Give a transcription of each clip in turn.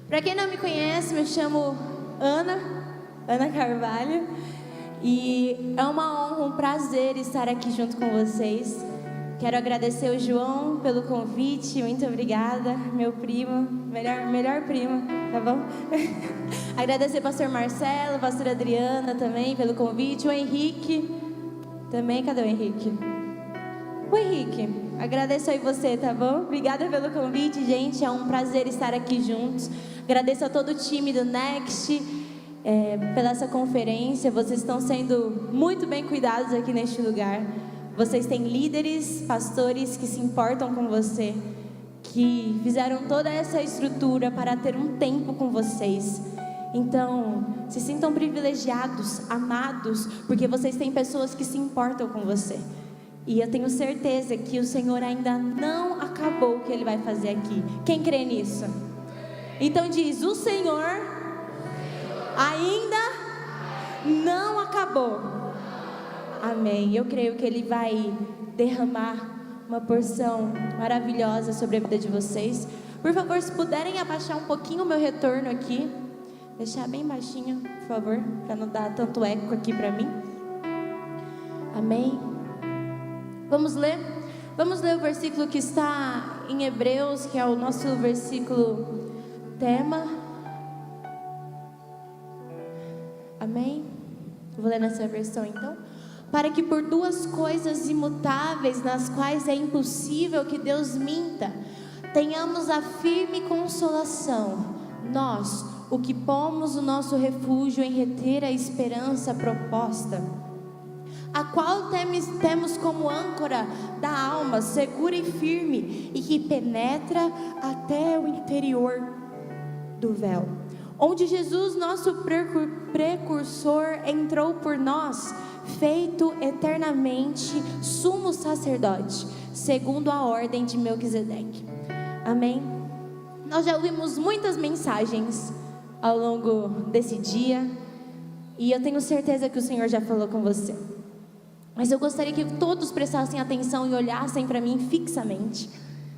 Para quem não me conhece, me chamo Ana Carvalho, e é uma honra, um prazer estar aqui junto com vocês. Quero agradecer o João pelo convite, muito obrigada, meu primo, melhor primo, tá bom? Agradecer ao pastor Marcelo, pastor Adriana também pelo convite, o Henrique também, cadê o Henrique? O Henrique, agradeço aí você, tá bom? Obrigada pelo convite, gente, é um prazer estar aqui juntos. Agradeço a todo o time do Next pela essa conferência, vocês estão sendo muito bem cuidados aqui neste lugar. Vocês têm líderes, pastores que se importam com você, que fizeram toda essa estrutura para ter um tempo com vocês. Então, se sintam privilegiados, amados, porque vocês têm pessoas que se importam com você. E eu tenho certeza que o Senhor ainda não acabou o que Ele vai fazer aqui. Quem crê nisso? Então diz, o Senhor ainda não acabou. Amém. Eu creio que Ele vai derramar uma porção maravilhosa sobre a vida de vocês. Por favor, se puderem abaixar um pouquinho o meu retorno aqui, deixar bem baixinho, por favor, para não dar tanto eco aqui para mim. Amém. Vamos ler o versículo que está em Hebreus, que é o nosso versículo tema. Amém. Vou ler nessa versão então. Para que por duas coisas imutáveis, nas quais é impossível que Deus minta, tenhamos a firme consolação, nós, o que pomos o nosso refúgio em reter a esperança proposta, a qual temos como âncora da alma, segura e firme, e que penetra até o interior do véu, onde Jesus, nosso precursor, entrou por nós, feito eternamente sumo sacerdote, segundo a ordem de Melquisedeque. Amém? Nós já ouvimos muitas mensagens ao longo desse dia, e eu tenho certeza que o Senhor já falou com você. Mas eu gostaria que todos prestassem atenção e olhassem para mim fixamente.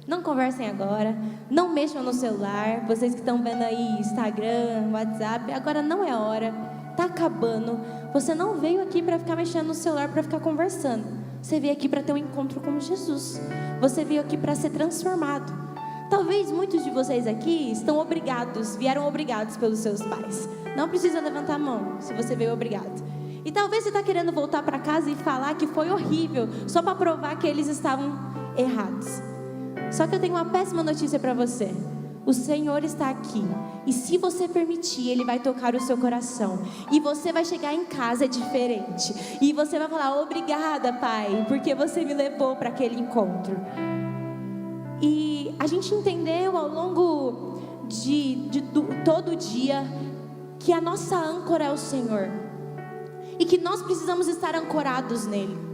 Não conversem agora, não mexam no celular. Vocês que estão vendo aí Instagram, WhatsApp, agora não é hora, está acabando. Você não veio aqui para ficar mexendo no celular, para ficar conversando. Você veio aqui para ter um encontro com Jesus. Você veio aqui para ser transformado. Talvez muitos de vocês aqui vieram obrigados pelos seus pais. Não precisa levantar a mão se você veio obrigado. E talvez você está querendo voltar para casa e falar que foi horrível, só para provar que eles estavam errados. Só que eu tenho uma péssima notícia para você. O Senhor está aqui, e se você permitir, Ele vai tocar o seu coração, e você vai chegar em casa diferente, e você vai falar, obrigada, Pai, porque você me levou para aquele encontro. E a gente entendeu ao longo de todo o dia, que a nossa âncora é o Senhor, e que nós precisamos estar ancorados nele,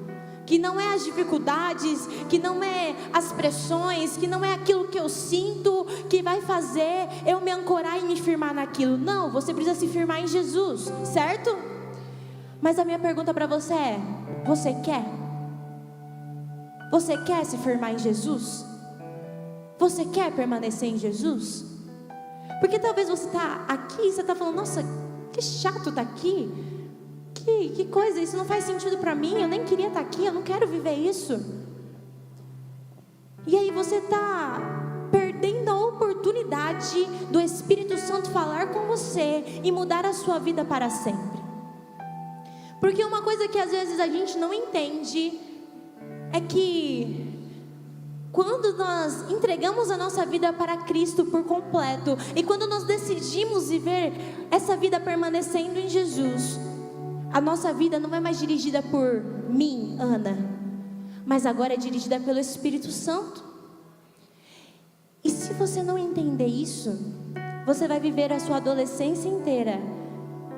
que não é as dificuldades, que não é as pressões, que não é aquilo que eu sinto que vai fazer eu me ancorar e me firmar naquilo. Não, você precisa se firmar em Jesus, certo? Mas a minha pergunta para você é, você quer? Você quer se firmar em Jesus? Você quer permanecer em Jesus? Porque talvez você está aqui e você está falando, nossa, que chato estar aqui. Que coisa, isso não faz sentido para mim, eu nem queria estar aqui, eu não quero viver isso. E aí você está perdendo a oportunidade do Espírito Santo falar com você e mudar a sua vida para sempre. Porque uma coisa que às vezes a gente não entende é que quando nós entregamos a nossa vida para Cristo por completo, e quando nós decidimos viver essa vida permanecendo em Jesus, a nossa vida não é mais dirigida por mim, Ana, mas agora é dirigida pelo Espírito Santo. E se você não entender isso, você vai viver a sua adolescência inteira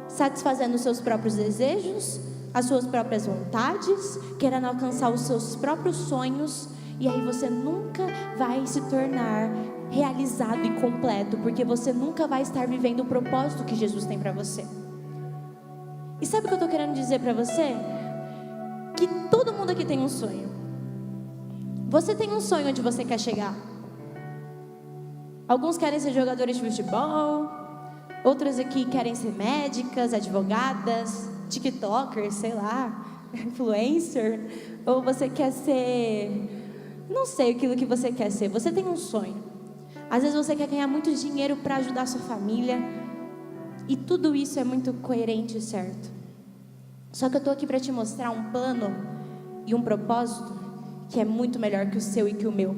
satisfazendo os seus próprios desejos, as suas próprias vontades, querendo alcançar os seus próprios sonhos, e aí você nunca vai se tornar realizado e completo, porque você nunca vai estar vivendo o propósito que Jesus tem para você. E sabe o que eu estou querendo dizer para você? Que todo mundo aqui tem um sonho. Você tem um sonho onde você quer chegar. Alguns querem ser jogadores de futebol, outros aqui querem ser médicas, advogadas, tiktokers, sei lá, influencer. Ou você quer ser, não sei aquilo que você quer ser. Você tem um sonho. Às vezes você quer ganhar muito dinheiro para ajudar a sua família. E tudo isso é muito coerente e certo. Só que eu estou aqui para te mostrar um plano e um propósito que é muito melhor que o seu e que o meu.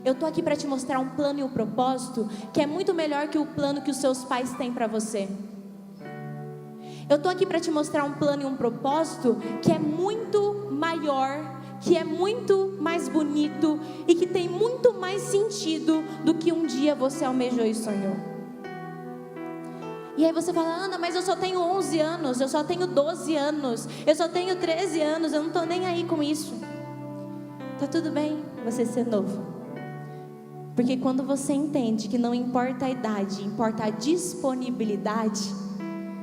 Eu estou aqui para te mostrar um plano e um propósito que é muito melhor que o plano que os seus pais têm para você. Eu estou aqui para te mostrar um plano e um propósito que é muito maior, que é muito mais bonito e que tem muito mais sentido do que um dia você almejou e sonhou. E aí você fala: Ana, mas eu só tenho 11 anos, eu só tenho 12 anos, eu só tenho 13 anos, eu não estou nem aí com isso. Tá tudo bem você ser novo. Porque quando você entende que não importa a idade, importa a disponibilidade,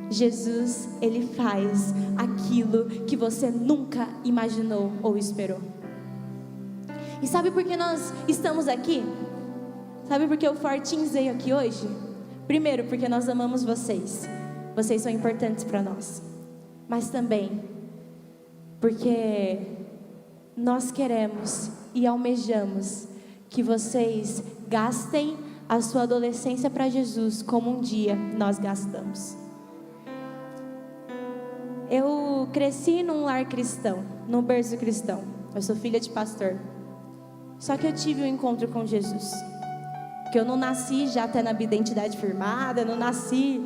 Jesus, Ele faz aquilo que você nunca imaginou ou esperou. E sabe por que nós estamos aqui? Sabe por que o Fortins veio aqui hoje? Primeiro, porque nós amamos vocês. Vocês são importantes para nós. Mas também porque nós queremos e almejamos que vocês gastem a sua adolescência para Jesus, como um dia nós gastamos. Eu cresci num lar cristão, num berço cristão. Eu sou filha de pastor. Só que eu tive um encontro com Jesus. Que eu não nasci já tendo a identidade firmada, eu não nasci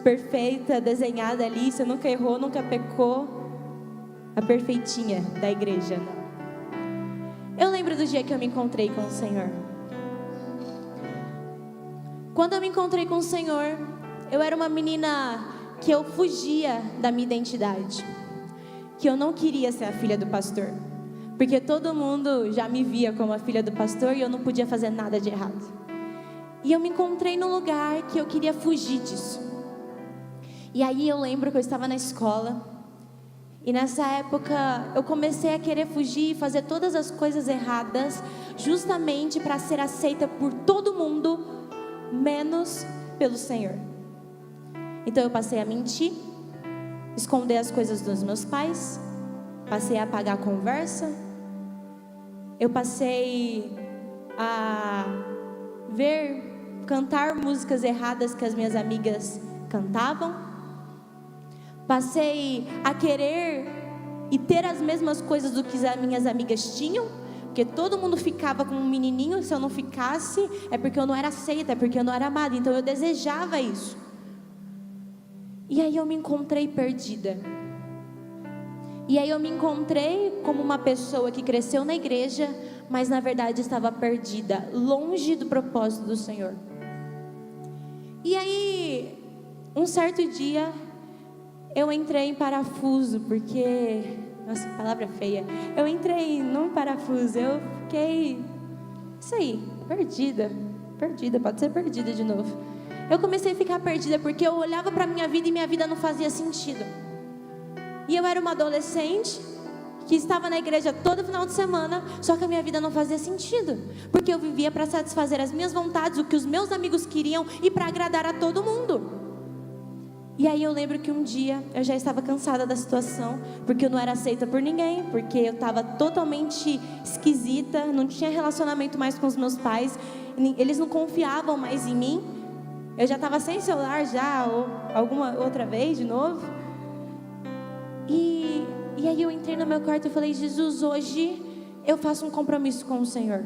perfeita, desenhada ali, você nunca errou, nunca pecou. A perfeitinha da igreja, não. Eu lembro do dia que eu me encontrei com o Senhor. Quando eu me encontrei com o Senhor, eu era uma menina que eu fugia da minha identidade. Que eu não queria ser a filha do pastor. Porque todo mundo já me via como a filha do pastor e eu não podia fazer nada de errado. E eu me encontrei num lugar que eu queria fugir disso. E aí eu lembro que eu estava na escola. E nessa época eu comecei a querer fugir e fazer todas as coisas erradas, justamente para ser aceita por todo mundo, menos pelo Senhor. Então eu passei a mentir, esconder as coisas dos meus pais, passei a apagar a conversa, eu passei a cantar músicas erradas que as minhas amigas cantavam. Passei a querer e ter as mesmas coisas do que as minhas amigas tinham, porque todo mundo ficava com um menininho. Se eu não ficasse, é porque eu não era aceita, é porque eu não era amada. Então eu desejava isso. E aí eu me encontrei perdida. E aí eu me encontrei como uma pessoa que cresceu na igreja, mas na verdade estava perdida, longe do propósito do Senhor. E aí, um certo dia, eu entrei em parafuso, porque, nossa, que palavra feia. Eu entrei num parafuso, eu fiquei, isso aí, perdida, pode ser perdida de novo. Eu comecei a ficar perdida, porque eu olhava para a minha vida e minha vida não fazia sentido. E eu era uma adolescente, que estava na igreja todo final de semana, só que a minha vida não fazia sentido, porque eu vivia para satisfazer as minhas vontades, o que os meus amigos queriam e para agradar a todo mundo. E aí eu lembro que um dia eu já estava cansada da situação, porque eu não era aceita por ninguém, porque eu estava totalmente esquisita, não tinha relacionamento mais com os meus pais, eles não confiavam mais em mim, eu já estava sem celular já, ou alguma outra vez de novo. E aí eu entrei no meu quarto e falei: Jesus, hoje eu faço um compromisso com o Senhor.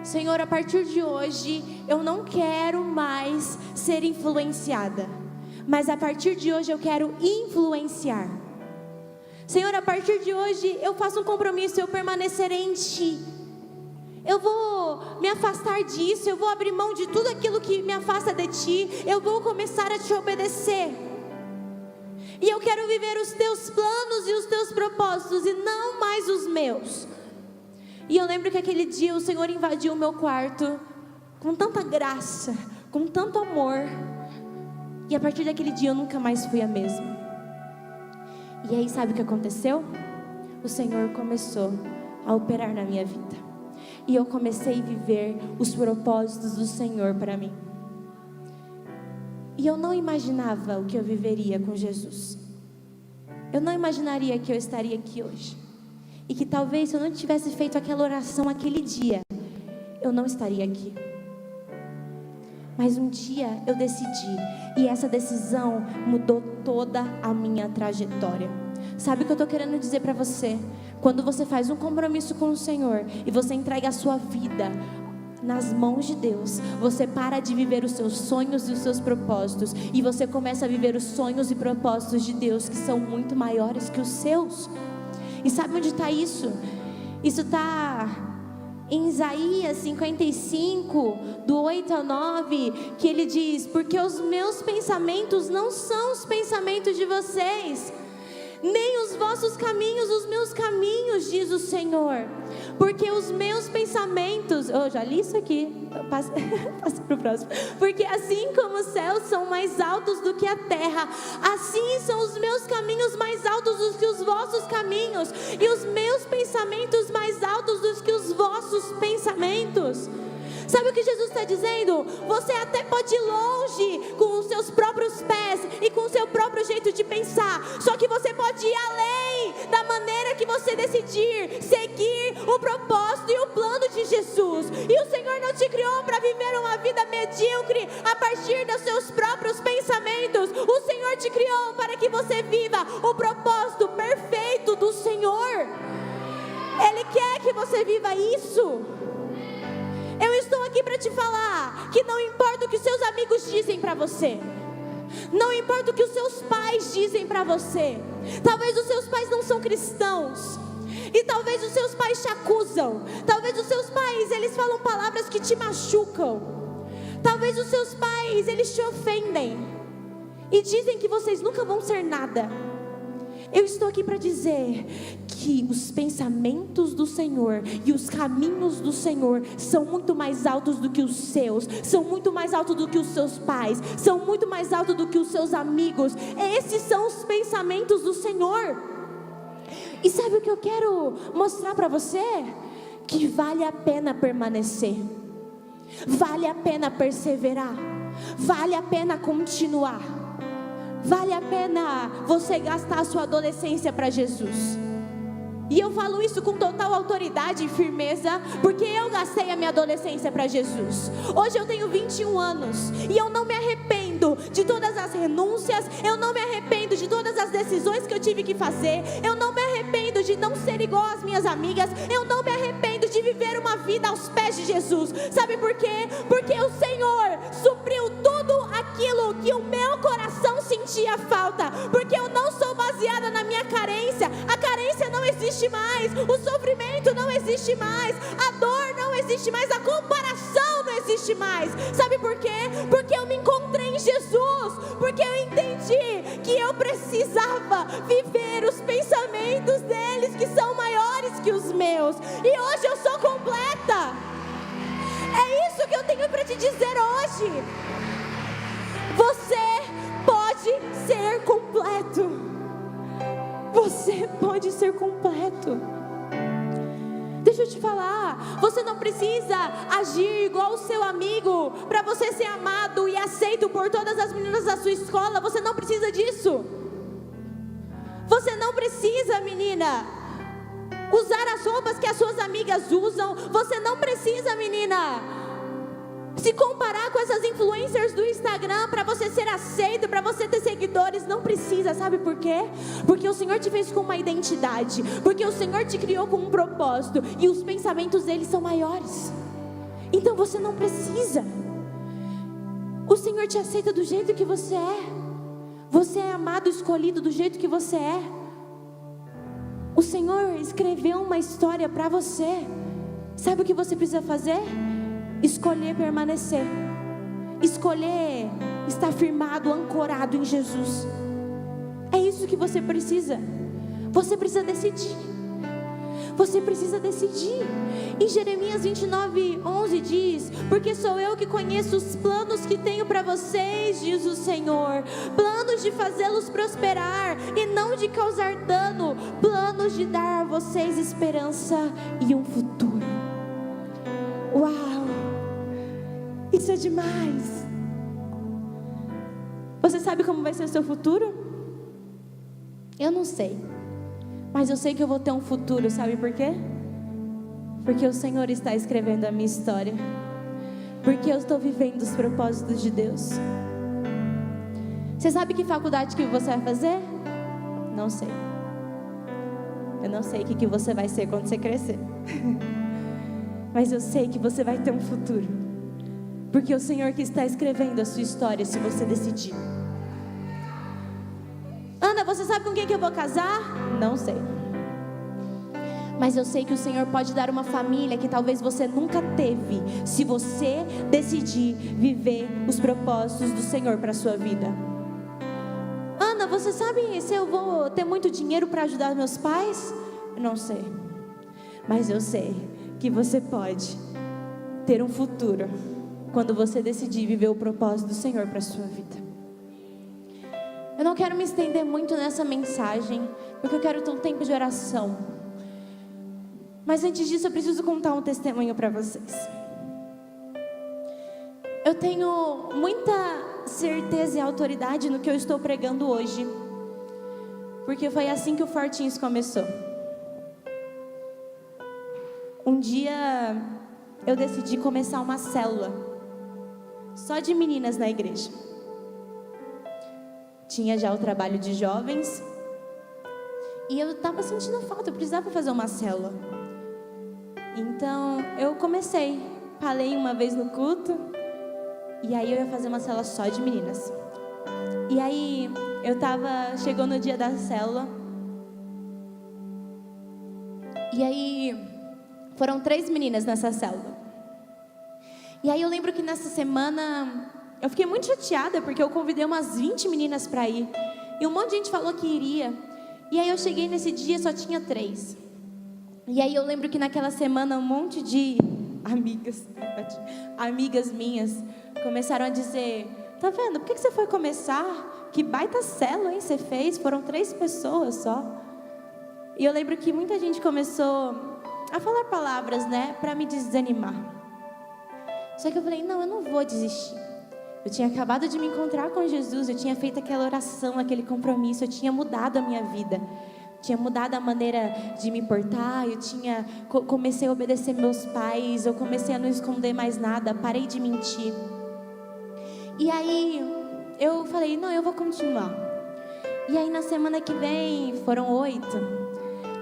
Senhor, a partir de hoje, eu não quero mais ser influenciada, mas a partir de hoje eu quero influenciar. Senhor, a partir de hoje eu faço um compromisso, eu permanecerei em Ti. Eu vou me afastar disso, eu vou abrir mão de tudo aquilo que me afasta de Ti, eu vou começar a Te obedecer. E eu quero viver os Teus planos e os Teus propósitos, e não mais os meus. E eu lembro que aquele dia o Senhor invadiu o meu quarto com tanta graça, com tanto amor. E a partir daquele dia eu nunca mais fui a mesma. E aí sabe o que aconteceu? O Senhor começou a operar na minha vida. e eu comecei a viver os propósitos do Senhor para mim. E eu não imaginava o que eu viveria com Jesus. Eu não imaginaria que eu estaria aqui hoje. E que talvez se eu não tivesse feito aquela oração aquele dia, eu não estaria aqui. Mas um dia eu decidi, e essa decisão mudou toda a minha trajetória. Sabe o que eu estou querendo dizer para você? Quando você faz um compromisso com o Senhor e você entrega a sua vida nas mãos de Deus, você para de viver os seus sonhos e os seus propósitos, e você começa a viver os sonhos e propósitos de Deus, que são muito maiores que os seus. E sabe onde está isso? Isso está em Isaías 55, do 8 ao 9, que ele diz: porque os meus pensamentos não são os pensamentos de vocês, nem os vossos caminhos os meus caminhos, diz o Senhor. Porque os meus pensamentos, eu já li isso aqui, passa para o próximo. Porque assim como os céus são mais altos do que a terra, assim são os meus caminhos mais altos do que os vossos caminhos, e os meus pensamentos mais altos do que os vossos pensamentos. Sabe o que Jesus está dizendo? Você até pode ir longe com os seus próprios pés e com o seu próprio jeito de pensar, só que você pode ir além da maneira que você decidir seguir o propósito e o plano de Jesus. E o Senhor não te criou para viver uma vida medíocre a partir dos seus próprios pensamentos. O Senhor te criou para que você viva o propósito perfeito do Senhor. Ele quer que você viva isso. Eu estou aqui para te falar que não importa o que os seus amigos dizem para você, não importa o que os seus pais dizem para você. Talvez os seus pais não são cristãos, e talvez os seus pais te acusam. Talvez os seus pais, eles falam palavras que te machucam. Talvez os seus pais, eles te ofendem e dizem que vocês nunca vão ser nada. Eu estou aqui para dizer que os pensamentos do Senhor e os caminhos do Senhor são muito mais altos do que os seus, são muito mais altos do que os seus pais, são muito mais altos do que os seus amigos. Esses são os pensamentos do Senhor. E sabe o que eu quero mostrar para você? Que vale a pena permanecer, vale a pena perseverar, vale a pena continuar. Vale a pena você gastar a sua adolescência para Jesus. E eu falo isso com total autoridade e firmeza, porque eu gastei a minha adolescência para Jesus. Hoje eu tenho 21 anos e eu não me arrependo de todas as renúncias, eu não me arrependo de todas as decisões que eu tive que fazer, eu não me arrependo de não ser igual às minhas amigas, eu não me arrependo de viver uma vida aos pés de Jesus. Sabe por quê? Porque o Senhor supriu tudo aquilo que o meu coração sentia falta, porque eu não sou baseada na minha carência. A carência não existe mais, o sofrimento não existe mais, a dor não existe mais, a comparação não existe mais. Sabe por quê? Porque eu me encontrei em Jesus, porque eu entendi que eu precisava viver os pensamentos deles, que são maiores que os meus, e hoje eu sou completa. É isso que eu tenho para te dizer hoje. Você pode ser completo. Você pode ser completo. Deixa eu te falar, você não precisa agir igual o seu amigo para você ser amado e aceito por todas as meninas da sua escola. Você não precisa disso. Você não precisa, menina, usar as roupas que as suas amigas usam. Você não precisa, menina, se comparar com essas influencers do Instagram para você ser aceito, para você ter seguidores. Não precisa, sabe por quê? Porque o Senhor te fez com uma identidade, porque o Senhor te criou com um propósito, e os pensamentos dele são maiores. Então você não precisa. O Senhor te aceita do jeito que você é. Você é amado, escolhido do jeito que você é. O Senhor escreveu uma história para você. Sabe o que você precisa fazer? Escolher permanecer, escolher estar firmado, ancorado em Jesus. É isso que você precisa. Você precisa decidir. Você precisa decidir. Em Jeremias 29:11 diz: porque sou eu que conheço os planos que tenho para vocês, diz o Senhor, planos de fazê-los prosperar e não de causar dano, planos de dar a vocês esperança e um futuro. Uau! Isso é demais! Você sabe como vai ser o seu futuro? Eu não sei. Mas eu sei que eu vou ter um futuro, sabe por quê? Porque o Senhor está escrevendo a minha história. Porque eu estou vivendo os propósitos de Deus. Você sabe que faculdade que você vai fazer? Não sei. Eu não sei o que você vai ser quando você crescer. Mas eu sei que você vai ter um futuro. Porque o Senhor que está escrevendo a sua história, se você decidir. Ana, você sabe com quem que eu vou casar? Não sei. Mas eu sei que o Senhor pode dar uma família que talvez você nunca teve, se você decidir viver os propósitos do Senhor para a sua vida. Ana, você sabe se eu vou ter muito dinheiro para ajudar meus pais? Não sei. Mas eu sei que você pode ter um futuro quando você decidir viver o propósito do Senhor para a sua vida. Eu não quero me estender muito nessa mensagem, porque eu quero ter um tempo de oração. Mas antes disso eu preciso contar um testemunho para vocês. Eu tenho muita certeza e autoridade no que eu estou pregando hoje, porque foi assim que o Fortinhos começou. Um dia eu decidi começar uma célula só de meninas na igreja. Tinha já o trabalho de jovens e eu estava sentindo falta, eu precisava fazer uma célula. Então eu comecei, falei uma vez no culto, e aí eu ia fazer uma célula só de meninas. E aí chegou no dia da célula, e aí foram 3 meninas nessa célula. E aí eu lembro que nessa semana eu fiquei muito chateada, porque eu convidei umas 20 meninas para ir, e um monte de gente falou que iria. E aí eu cheguei nesse dia, só tinha 3. E aí eu lembro que naquela semana um monte de amigas minhas começaram a dizer: tá vendo, por que você foi começar? Que baita célula, hein, você fez? Foram 3 pessoas só. E eu lembro que muita gente começou a falar palavras, né, para me desanimar. Só que eu falei: não, eu não vou desistir. Eu tinha acabado de me encontrar com Jesus, eu tinha feito aquela oração, aquele compromisso, eu tinha mudado a minha vida. Tinha mudado a maneira de me portar, comecei a obedecer meus pais, eu comecei a não esconder mais nada, parei de mentir. E aí eu falei: não, eu vou continuar. E aí na semana que vem foram 8.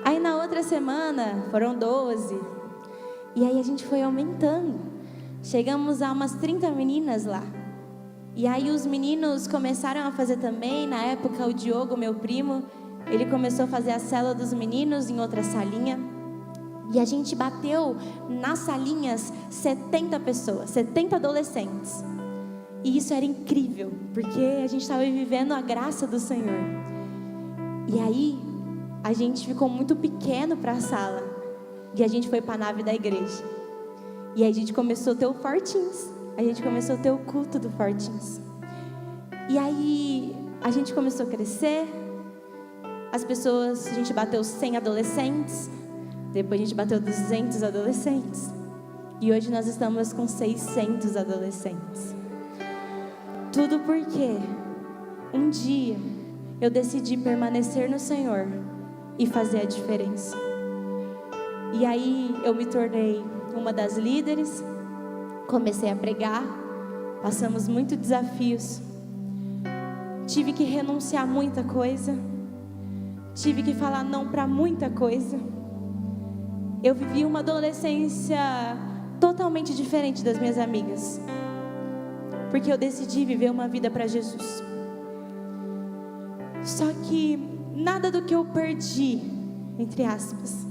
Aí na outra semana foram 12. E aí a gente foi aumentando. Chegamos a umas 30 meninas lá. E aí os meninos começaram a fazer também. Na época o Diogo, meu primo, ele começou a fazer a célula dos meninos em outra salinha. E a gente bateu nas salinhas 70 pessoas, 70 adolescentes. E isso era incrível, porque a gente estava vivendo a graça do Senhor. E aí a gente ficou muito pequeno para a sala. E a gente foi para a nave da igreja. E aí a gente começou a ter o Fortins. A gente começou a ter o culto do Fortins. E aí a gente começou a crescer. A gente bateu 100 adolescentes. Depois a gente bateu 200 adolescentes. E hoje nós estamos com 600 adolescentes. Tudo porque um dia eu decidi permanecer no Senhor e fazer a diferença. E aí eu me tornei uma das líderes. Comecei a pregar. Passamos muitos desafios. Tive que renunciar a muita coisa. Tive que falar não para muita coisa. Eu vivi uma adolescência totalmente diferente das minhas amigas, porque eu decidi viver uma vida para Jesus. Só que nada do que eu perdi, entre aspas,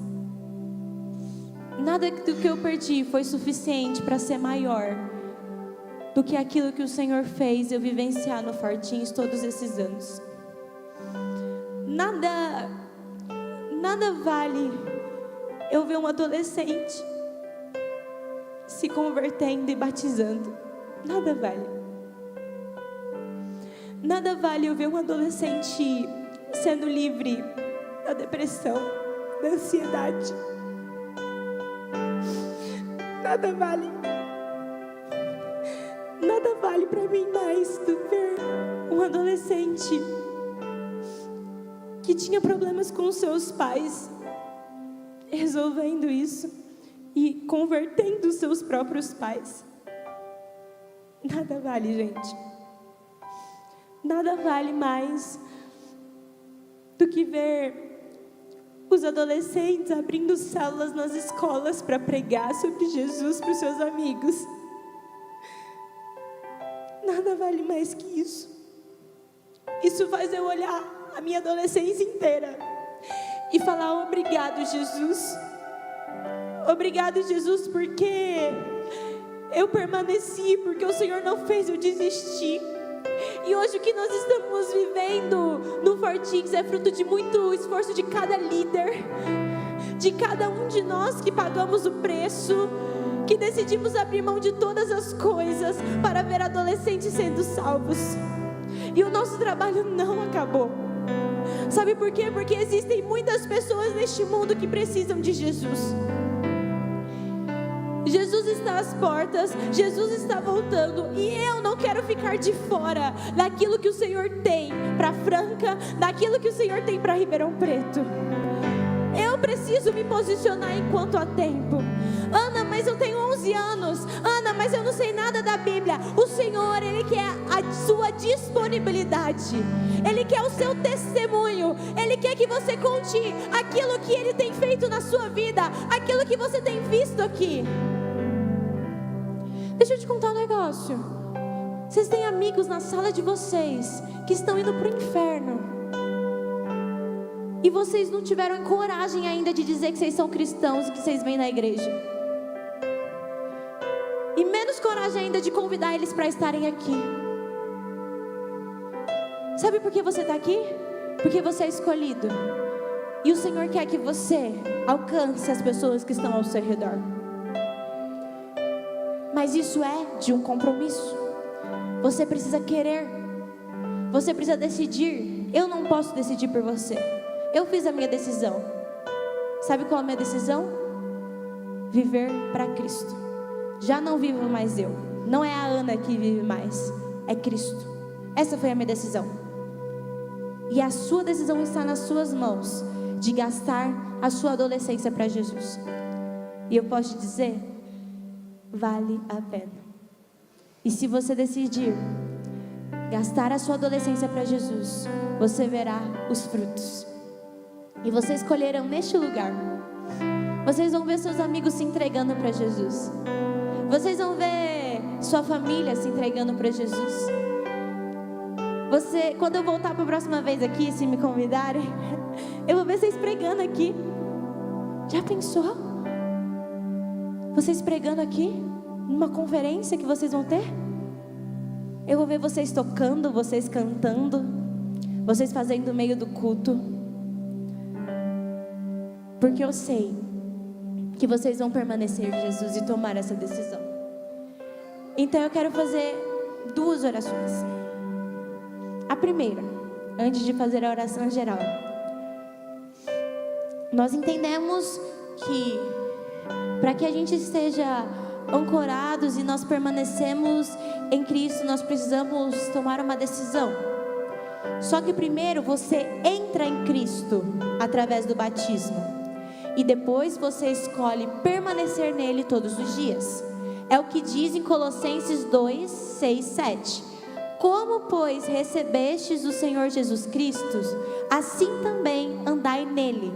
nada do que eu perdi foi suficiente para ser maior do que aquilo que o Senhor fez eu vivenciar no Fortins todos esses anos. Nada vale eu ver um adolescente se convertendo e batizando. Nada vale. Nada vale eu ver um adolescente sendo livre da depressão, da ansiedade. Nada vale para mim mais do que ver um adolescente que tinha problemas com seus pais, resolvendo isso e convertendo seus próprios pais. Nada vale, gente. Nada vale mais do que ver os adolescentes abrindo células nas escolas para pregar sobre Jesus para os seus amigos. Nada vale mais que isso. Isso faz eu olhar a minha adolescência inteira e falar: obrigado, Jesus. Obrigado, Jesus, porque eu permaneci, porque o Senhor não fez eu desistir. E hoje o que nós estamos vivendo no Fortix é fruto de muito esforço de cada líder, de cada um de nós que pagamos o preço, que decidimos abrir mão de todas as coisas para ver adolescentes sendo salvos. E o nosso trabalho não acabou. Sabe por quê? Porque existem muitas pessoas neste mundo que precisam de Jesus. Jesus está às portas, Jesus está voltando, e eu não quero ficar de fora daquilo que o Senhor tem para Franca, daquilo que o Senhor tem para Ribeirão Preto. Eu preciso me posicionar enquanto há tempo. Ana, mas eu tenho 11 anos. Ana, mas eu não sei nada da Bíblia. O Senhor, Ele quer a sua disponibilidade. Ele quer o seu testemunho. Ele quer que você conte aquilo que Ele tem feito na sua vida, aquilo que você tem visto aqui. Deixa eu te contar um negócio. Vocês têm amigos na sala de vocês que estão indo para o inferno, e vocês não tiveram coragem ainda de dizer que vocês são cristãos e que vocês vêm na igreja. E menos coragem ainda de convidar eles para estarem aqui. Sabe por que você está aqui? Porque você é escolhido. E o Senhor quer que você alcance as pessoas que estão ao seu redor. Mas isso é de um compromisso. Você precisa querer. Você precisa decidir. Eu não posso decidir por você. Eu fiz a minha decisão. Sabe qual é a minha decisão? Viver para Cristo. Já não vivo mais eu. Não é a Ana que vive mais. É Cristo. Essa foi a minha decisão. E a sua decisão está nas suas mãos, de gastar a sua adolescência para Jesus. E eu posso te dizer, vale a pena. E se você decidir gastar a sua adolescência para Jesus, você verá os frutos. E vocês escolherão neste lugar. Vocês vão ver seus amigos se entregando para Jesus. Vocês vão ver sua família se entregando para Jesus. Quando eu voltar para a próxima vez aqui, se me convidarem, eu vou ver vocês pregando aqui. Já pensou? Vocês pregando aqui, numa conferência que vocês vão ter? Eu vou ver vocês tocando, vocês cantando, vocês fazendo o meio do culto. Porque eu sei que vocês vão permanecer em Jesus e tomar essa decisão. Então eu quero fazer 2 orações. A primeira, antes de fazer a oração geral, nós entendemos que para que a gente esteja ancorados e nós permanecemos em Cristo, nós precisamos tomar uma decisão. Só que primeiro você entra em Cristo através do batismo, e depois você escolhe permanecer nele todos os dias. É o que diz em Colossenses 2, 6, 7. Como, pois, recebestes o Senhor Jesus Cristo, assim também andai nele,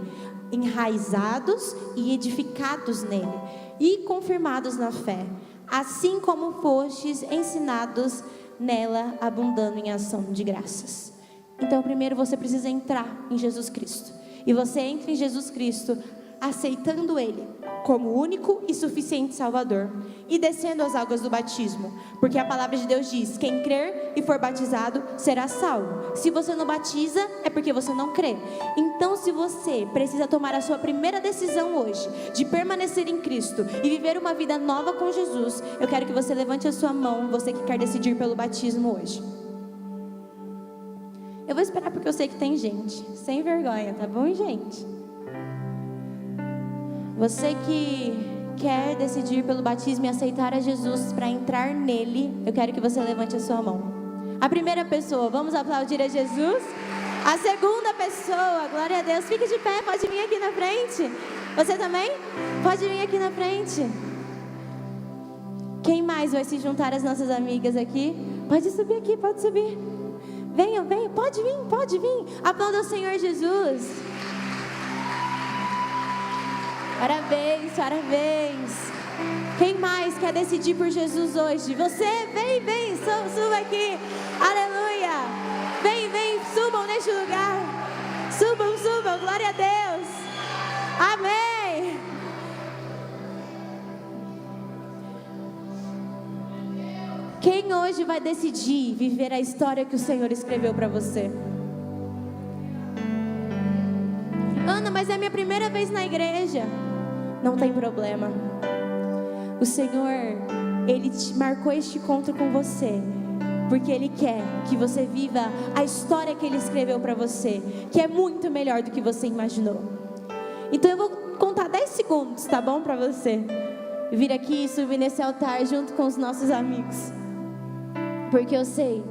enraizados e edificados nele, e confirmados na fé, assim como fostes ensinados nela, abundando em ação de graças. Então, primeiro você precisa entrar em Jesus Cristo. E você entra em Jesus Cristo aceitando Ele como único e suficiente Salvador, e descendo as águas do batismo, porque a palavra de Deus diz: quem crer e for batizado será salvo. Se você não batiza, é porque você não crê. Então, se você precisa tomar a sua primeira decisão hoje, de permanecer em Cristo e viver uma vida nova com Jesus, eu quero que você levante a sua mão, você que quer decidir pelo batismo hoje. Eu vou esperar porque eu sei que tem gente sem vergonha, tá bom, gente? Você que quer decidir pelo batismo e aceitar a Jesus para entrar nele, eu quero que você levante a sua mão. A primeira pessoa, vamos aplaudir a Jesus. A segunda pessoa, glória a Deus, fique de pé, pode vir aqui na frente. Você também? Pode vir aqui na frente. Quem mais vai se juntar às nossas amigas aqui? Pode subir aqui, pode subir. Venham, venham, pode vir, pode vir. Aplauda o Senhor Jesus. Parabéns, parabéns. Quem mais quer decidir por Jesus hoje? Você, vem, vem, suba aqui. Aleluia. Vem, vem, subam neste lugar. Subam, subam, glória a Deus. Amém. Quem hoje vai decidir viver a história que o Senhor escreveu para você? Ana, mas é a minha primeira vez na igreja. Não tem problema. O Senhor, Ele te marcou este encontro com você, porque Ele quer que você viva a história que Ele escreveu para você, que é muito melhor do que você imaginou. Então eu vou contar 10 segundos, tá bom? Para você vir aqui e subir nesse altar junto com os nossos amigos. Porque eu sei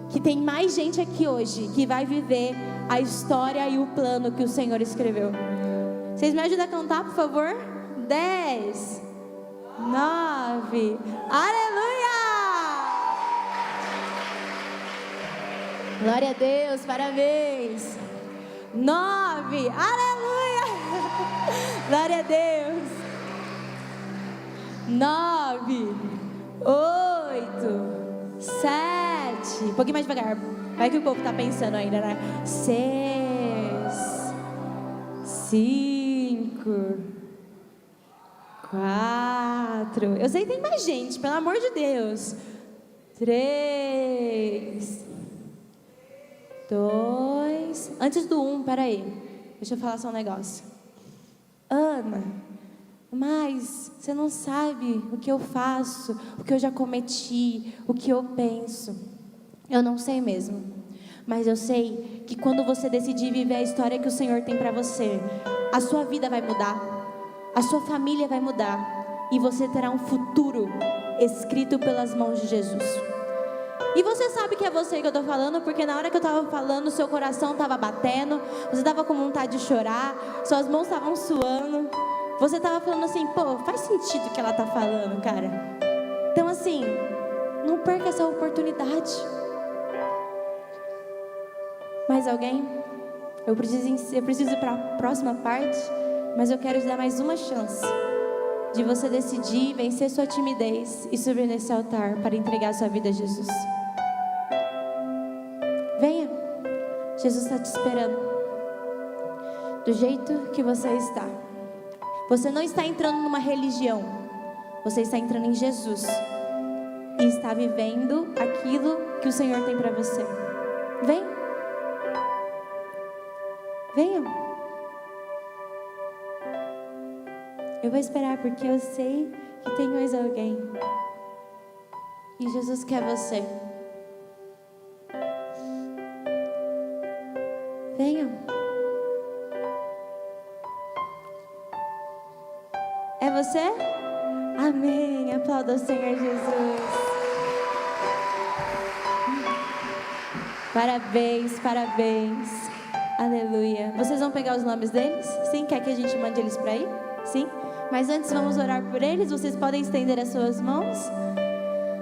que tem mais gente aqui hoje que vai viver a história e o plano que o Senhor escreveu. Vocês me ajudam a cantar, por favor? 10, 9, aleluia! Glória a Deus, parabéns. 9, aleluia! Glória a Deus. 9, 8, 7, um pouquinho mais devagar, vai que o povo está pensando ainda, né? 6, 5, 4, eu sei que tem mais gente, pelo amor de Deus. 3, 2, antes do 1, peraí, deixa eu falar só um negócio. Ana, mas você não sabe o que eu faço, o que eu já cometi, o que eu penso. Eu não sei mesmo, mas eu sei que quando você decidir viver a história que o Senhor tem para você, a sua vida vai mudar, a sua família vai mudar, e você terá um futuro escrito pelas mãos de Jesus. E você sabe que é você que eu estou falando, porque na hora que eu estava falando, seu coração estava batendo, você estava com vontade de chorar, suas mãos estavam suando. Você estava falando assim, pô, faz sentido o que ela está falando, cara. Então assim, não perca essa oportunidade. Mais alguém? Eu preciso ir para a próxima parte, mas eu quero te dar mais uma chance de você decidir vencer sua timidez e subir nesse altar para entregar sua vida a Jesus. Venha, Jesus está te esperando, do jeito que você está. Você não está entrando numa religião, você está entrando em Jesus e está vivendo aquilo que o Senhor tem para você. Vem, venham. Eu vou esperar porque eu sei que tem mais alguém. E Jesus quer você. Venham. É você? Amém. Aplauda o Senhor Jesus. Parabéns, parabéns. Aleluia. Vocês vão pegar os nomes deles? Sim? Quer que a gente mande eles para aí? Sim? Mas antes vamos orar por eles. Vocês podem estender as suas mãos.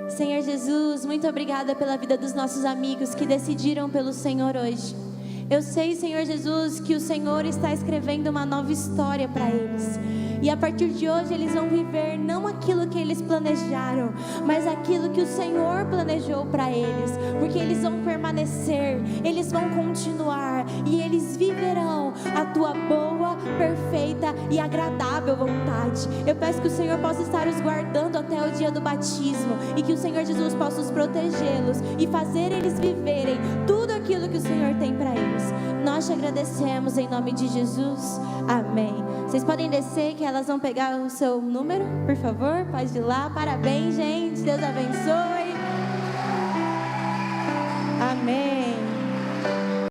Senhor Jesus, muito obrigada pela vida dos nossos amigos que decidiram pelo Senhor hoje. Eu sei, Senhor Jesus, que o Senhor está escrevendo uma nova história para eles. E a partir de hoje eles vão viver não aquilo que eles planejaram, mas aquilo que o Senhor planejou para eles. Porque eles vão permanecer, eles vão continuar e eles viverão a tua boa, perfeita e agradável vontade. Eu peço que o Senhor possa estar os guardando até o dia do batismo e que o Senhor Jesus possa os protegê-los e fazer eles viverem tudo aquilo que o Senhor tem para eles. Nós te agradecemos em nome de Jesus. Amém. Vocês podem descer que elas vão pegar o seu número, por favor. Pode ir lá. Parabéns, gente. Deus abençoe. Amém.